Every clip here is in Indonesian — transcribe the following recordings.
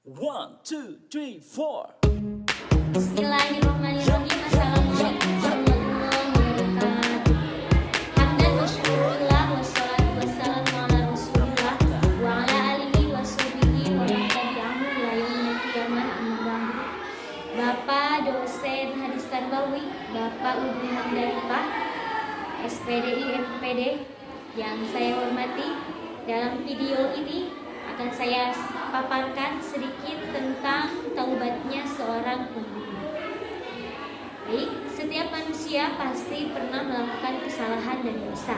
One, two, three, four. Bismillahirrahmanirrahim. Assalamualaikum warahmatullahi wabarakatuh. Hamdan wa syukurillah wassalatu wassalamu ala rasulillah wa ala alihi wa sahbihi wa man tabi'ahum ila yaumil qiyamah, amma ba'du. Bapak dosen hadis tarbawi, Bapak Udin Hamdanipah, SPDI MPD yang saya hormati, dalam video ini akan saya paparkan sedikit tentang taubatnya seorang pembunuh. Baik, setiap manusia pasti pernah melakukan kesalahan dan dosa,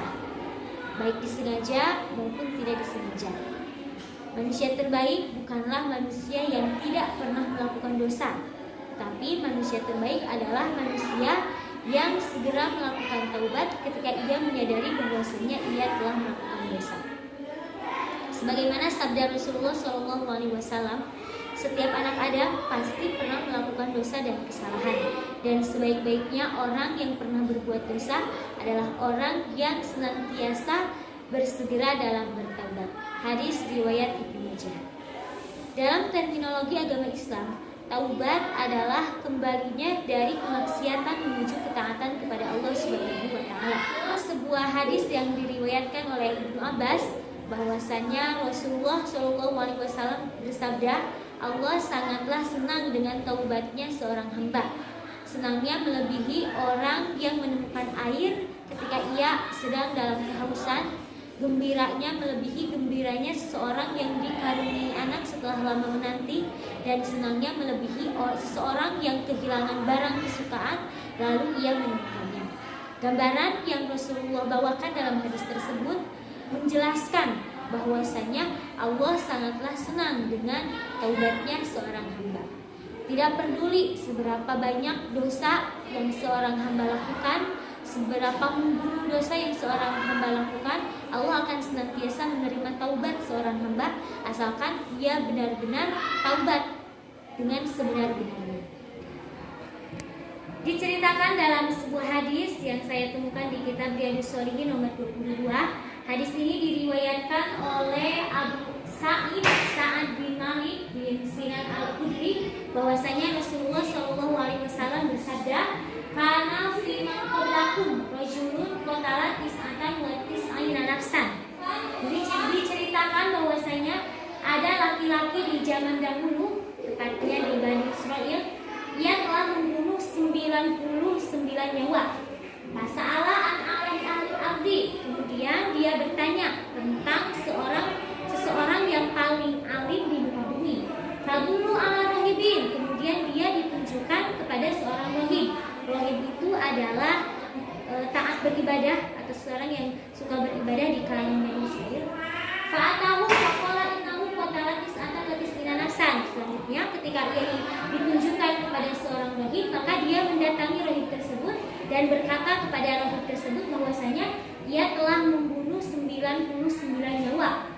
baik disengaja maupun tidak disengaja. Manusia terbaik bukanlah manusia yang tidak pernah melakukan dosa, tapi manusia terbaik adalah manusia yang segera melakukan taubat ketika ia menyadari bahwasanya ia telah melakukan dosa. Sebagaimana sabda Rasulullah SAW, setiap anak Adam pasti pernah melakukan dosa dan kesalahan, dan sebaik-baiknya orang yang pernah berbuat dosa adalah orang yang senantiasa bersegera dalam bertaubat. Hadis riwayat Ibnu Majah. Dalam terminologi agama Islam, taubat adalah kembalinya dari kemaksiatan menuju ketaatan kepada Allah Subhanahu wa taala. Sebuah hadis yang diriwayatkan oleh Ibnu Abbas bahwasanya Rasulullah SAW bersabda, Allah sangatlah senang dengan taubatnya seorang hamba. Senangnya melebihi orang yang menemukan air ketika ia sedang dalam kehausan. Gembiranya melebihi gembiranya seseorang yang dikaruniai anak setelah lama menanti, dan senangnya melebihi seseorang yang kehilangan barang kesukaan lalu ia menemukannya. Gambaran yang Rasulullah bawakan dalam hadis tersebut menjelaskan bahwasanya Allah sangatlah senang dengan taubatnya seorang hamba. Tidak peduli seberapa banyak dosa yang seorang hamba lakukan, seberapa membunuh dosa yang seorang hamba lakukan, Allah akan senantiasa menerima taubat seorang hamba asalkan ia benar-benar taubat dengan sebenar-benarnya. Diceritakan dalam sebuah hadis yang saya temukan di kitab Riyadhus Shalihin nomor 22. Hadis ini diriwayatkan oleh Abu Sa'ad bin Malik bin Sinan Al-Khudri bahwasanya Rasulullah SAW bersabda, "Kana fi man qablakum rajulun qatala tis'atan wa tis'ina nafsan." Diceritakan bahwasanya ada laki-laki di zaman dahulu, tepatnya di Bani Israel, ia telah membunuh 99 nyawa. Fasa'ala an ahli abdi, kemudian dia bertanya tentang seseorang yang paling alim di muka bumi. Fadullu ala rahibin, kemudian dia ditunjukkan kepada seorang rahib. Rahib itu adalah taat beribadah atau seorang yang suka beribadah di kalangan manusia. Fa'atahu faqala innahu qatala tis'atan wa tis'ina nafsan. Selanjutnya ketika ia ditunjukkan kepada seorang rahib, maka dia mendatangi rahib tersebut dan berkata kepada rahib tersebut bahwasanya ia telah membunuh 99 nyawa.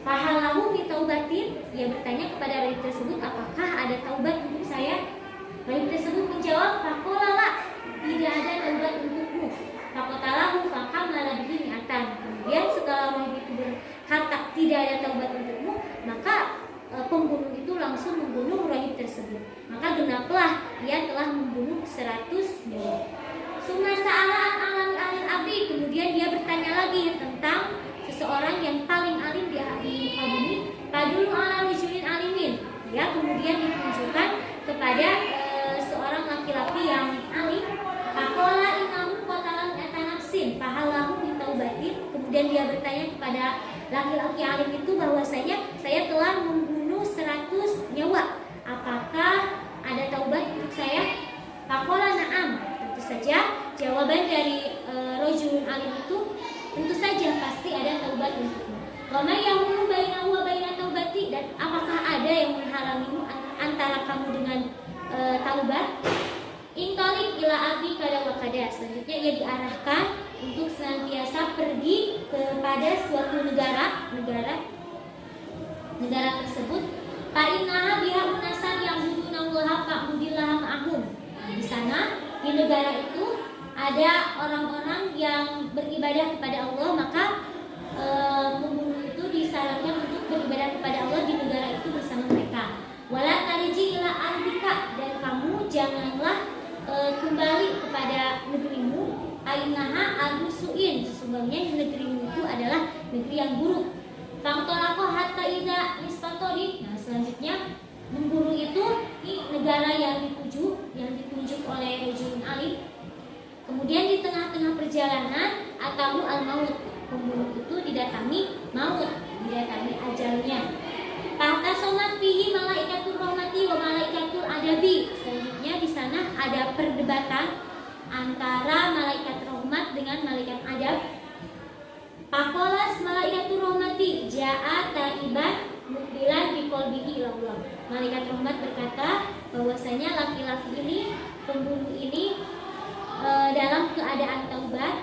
Fahalahu bitaubatin, ia bertanya kepada rahib tersebut, apakah ada taubat untuk saya? Rahib tersebut menjawab, faqala, tidak ada taubat untukmu. Faqatalahu faqamala bihi mi'atan. Kemudian setelah rahib itu berkata tidak ada taubat untukmu, maka pembunuh itu langsung membunuh rahib tersebut. Maka genaplah ia telah membunuh 100 nyawa. Summa sa'ala an alil abdi, kemudian dia bertanya lagi tentang seseorang yang paling alim di muka bumi. Fadullu ala rajulin alimin, ya, kemudian ditunjukkan kepada seorang laki-laki yang alim. Faqala innahu qatala mi'ata nafsin fahalahu bitaubatin, kemudian dia bertanya kepada laki-laki alim itu bahwasanya saya telah membunuh 100 nyawa, apakah ada taubat untuk saya? Faqala na'am, tentu saja. Jawaban dari rajulun alim itu, tentu saja pasti ada taubat untukmu. Wa may yahulu bainahu wa baina taubati, dan apakah ada yang menghalangimu antara kamu dengan taubat? Intalik ila abi kada wa kada. Selanjutnya ia diarahkan untuk senantiasa pergi kepada suatu negara tersebut. Fa innaha biha unasan ya'budunallaha fa'budillaha ma'ahum. Di sana, di negara itu ada orang-orang yang beribadah kepada Allah, maka pembunuh itu disarankan untuk beribadah kepada Allah di negara itu bersama mereka. memberitahunya negerimu itu adalah negeri yang buruk. Fantolaqo hatta idza istaqarin. Nah, selanjutnya memburu itu negara yang ditunjuk oleh Rajulun Alim. Kemudian di tengah-tengah perjalanan atahu al-maut, pemburu itu didatangi maut, didatangi ajalnya. Tahta somat fihi malaikatul rahmati wa malaikatul adabi. Selanjutnya di sana ada perdebatan antara malaikat rahmat dengan malaikat adab. Pakolas malaikatul rahmati ja'a taiban mukbilan biqalbihi ilallah. Malaikat rahmat berkata bahwasanya laki-laki ini, pembunuh ini dalam keadaan taubat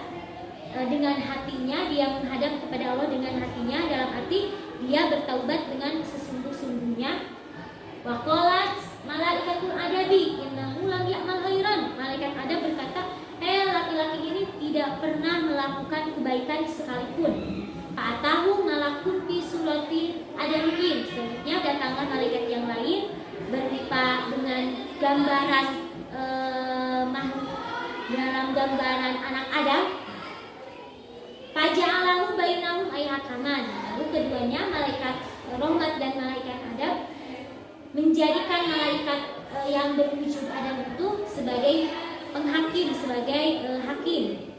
dengan hatinya, dia menghadap kepada Allah dengan hatinya, dalam arti dia bertaubat dengan sesungguh-sungguhnya. Waqalat malaikatul adabi innahu lam ya'mal khairan. Malaikat adab berkata, laki-laki ini tidak pernah melakukan kebaikan sekalipun. Fa'atahu malakun fi surati adamin. Selanjutnya datanglah malaikat yang lain berupa dengan gambaran makhluk dalam gambaran anak Adam. Faja'alahu bainahum ayhakaman. Lalu keduanya, malaikat rahmat dan malaikat adab, menjadikan malaikat yang berwujud Adam itu sebagai penghakim, sebagai hakim.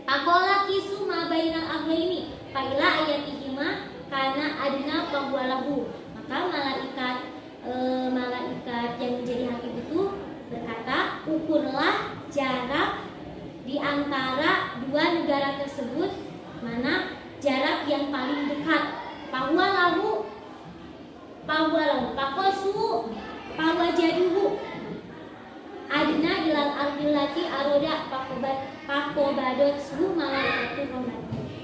Aqala kisu ma bainal aghlaini faila ayatihima kana adna fahuwalahu. Maka malaikat yang menjadi hakim itu berkata, ukurlah jarak di antara dua negara tersebut, mana jarak yang paling dekat. Fahuwalahu fakosu fawajaduhu adna ilal ardillati aroda pakobadot suhu malaikatul rahmat.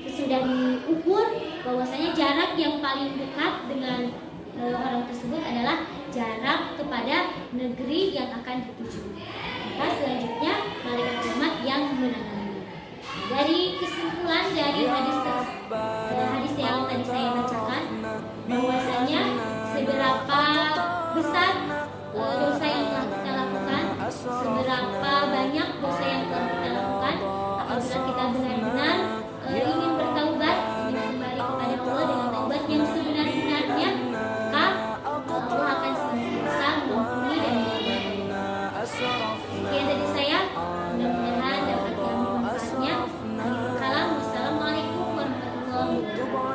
Sudah diukur bahwasanya jarak yang paling dekat dengan orang tersebut adalah jarak kepada negeri yang akan dituju. Maka selanjutnya malaikat rahmat yang menangani. Dari kesimpulan dari hadis yang tadi saya bacakan, bahwasanya seberapa besar dosa yang telah kita lakukan, seberapa banyak dosa yang telah kita lakukan, apabila kita benar-benar ingin bertaubat, ingin kembali kepada Allah dengan taubat yang sebenar-benarnya, maka Allah akan senantiasa mengampuni dan mengampuni. Sekian dari saya, mudah-mudahan dapat diambil manfaatnya. Wassalamualaikum warahmatullahi wabarakatuh.